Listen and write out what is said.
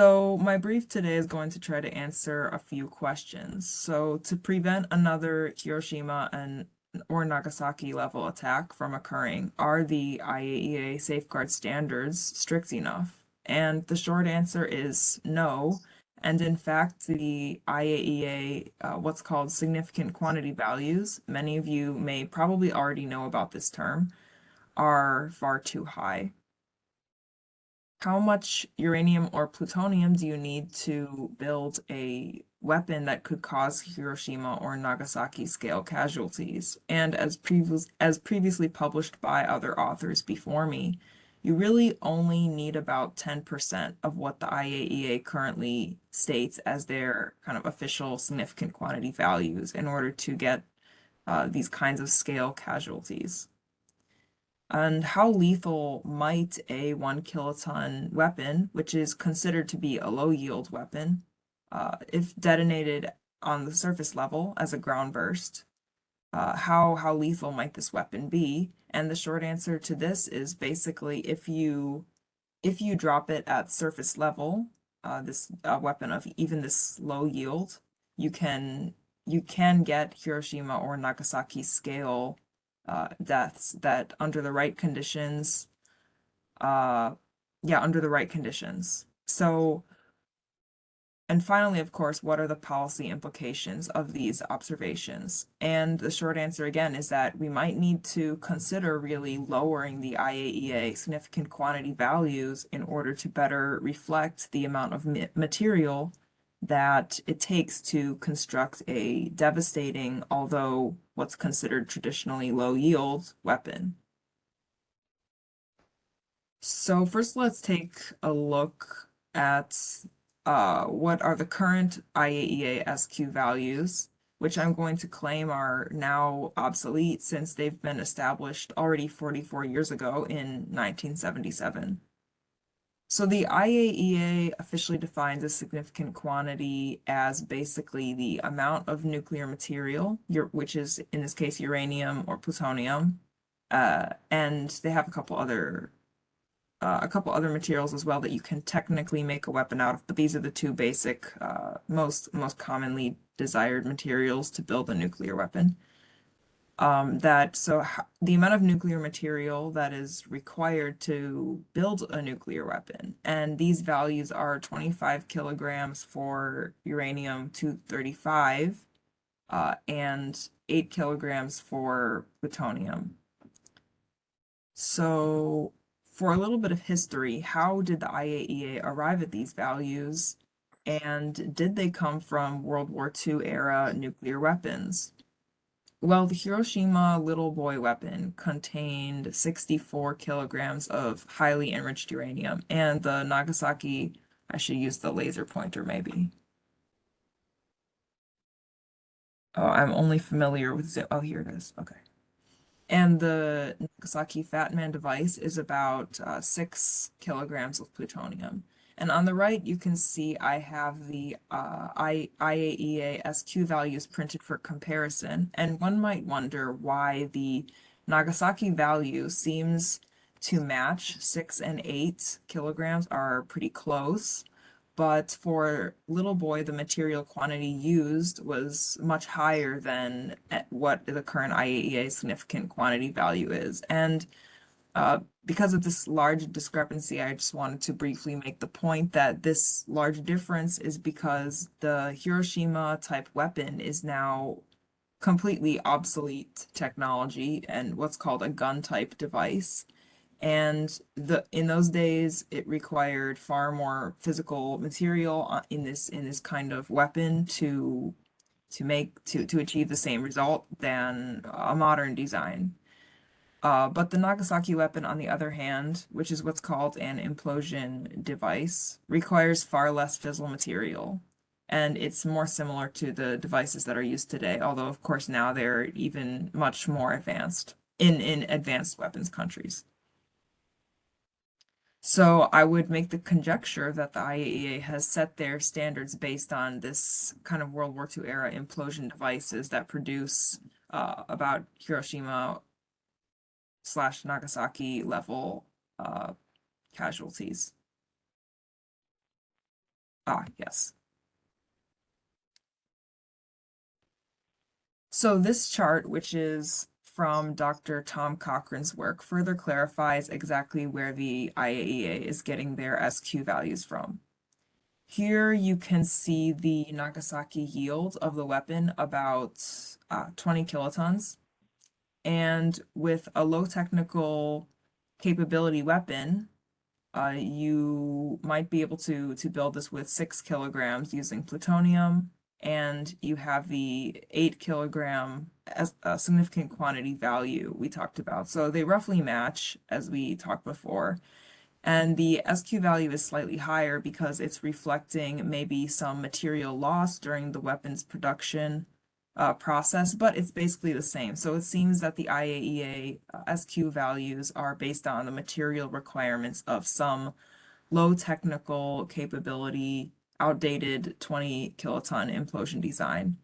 So my brief today is going to try to answer a few questions. So to prevent another Hiroshima and or Nagasaki level attack from occurring, are the IAEA safeguard standards strict enough? And the short answer is no. And in fact, the IAEA, what's called significant quantity values, many of you may probably already know about this term, are far too high. How much uranium or plutonium do you need to build a weapon that could cause Hiroshima or Nagasaki scale casualties? And as previously published by other authors before me, you really only need about 10% of what the IAEA currently states as their kind of official significant quantity values in order to get these kinds of scale casualties. And how lethal might a 1 kiloton weapon, which is considered to be a low yield weapon, if detonated on the surface level as a ground burst, how lethal might this weapon be? And the short answer to this is basically if you drop it at surface level, this weapon of even this low yield, you can you can get Hiroshima or Nagasaki scale deaths that under the right conditions, uh, yeah, under the right conditions. So, and finally, of course, what are the policy implications of these observations? And the short answer again is that we might need to consider really lowering the IAEA significant quantity values in order to better reflect the amount of material that it takes to construct a devastating, although what's considered traditionally low yield weapon. So first let's take a look at what are the current IAEA SQ values, which I'm going to claim are now obsolete since they've been established already 44 years ago in 1977. So the IAEA officially defines a significant quantity as basically the amount of nuclear material, which is in this case uranium or plutonium, and they have a couple other materials as well that you can technically make a weapon out of, but these are the two basic, most commonly desired materials to build a nuclear weapon. The amount of nuclear material that is required to build a nuclear weapon, and these values are 25 kilograms for uranium-235, and 8 kilograms for plutonium. So, for a little bit of history, how did the IAEA arrive at these values? And did they come from World War II era nuclear weapons? Well, the Hiroshima little boy weapon contained 64 kilograms of highly enriched uranium, and the Nagasaki, I should use the laser pointer maybe. Oh, I'm only familiar with, oh, here it is. Okay. And the Nagasaki Fat Man device is about 6 kilograms of plutonium. And on the right, you can see I have the IAEA SQ values printed for comparison. And one might wonder why the Nagasaki value seems to match 6 and 8 kilograms are pretty close. But for Little Boy, the material quantity used was much higher than what the current IAEA significant quantity value is. And because of this large discrepancy, I just wanted to briefly make the point that this large difference is because the Hiroshima type weapon is now completely obsolete technology and what's called a gun type device. And in those days, it required far more physical material in this kind of weapon to achieve the same result than a modern design. But the Nagasaki weapon, on the other hand, which is what's called an implosion device, requires far less fissile material. And it's more similar to the devices that are used today, although of course now they're even much more advanced in advanced weapons countries. So I would make the conjecture that the IAEA has set their standards based on this kind of World War II era implosion devices that produce about Hiroshima slash Nagasaki level uh, casualties. Yes. So this chart, which is from Dr. Tom Cochran's work, further clarifies exactly where the IAEA is getting their SQ values from. Here you can see the Nagasaki yield of the weapon, about 20 kilotons. And with a low technical capability weapon, you might be able to build this with 6 kilograms using plutonium, and you have the 8 kilogram as a significant quantity value we talked about. So they roughly match as we talked before. And the SQ value is slightly higher because it's reflecting maybe some material loss during the weapons production process, but it's basically the same. So it seems that the IAEA SQ values are based on the material requirements of some low technical capability, outdated 20 kiloton implosion design.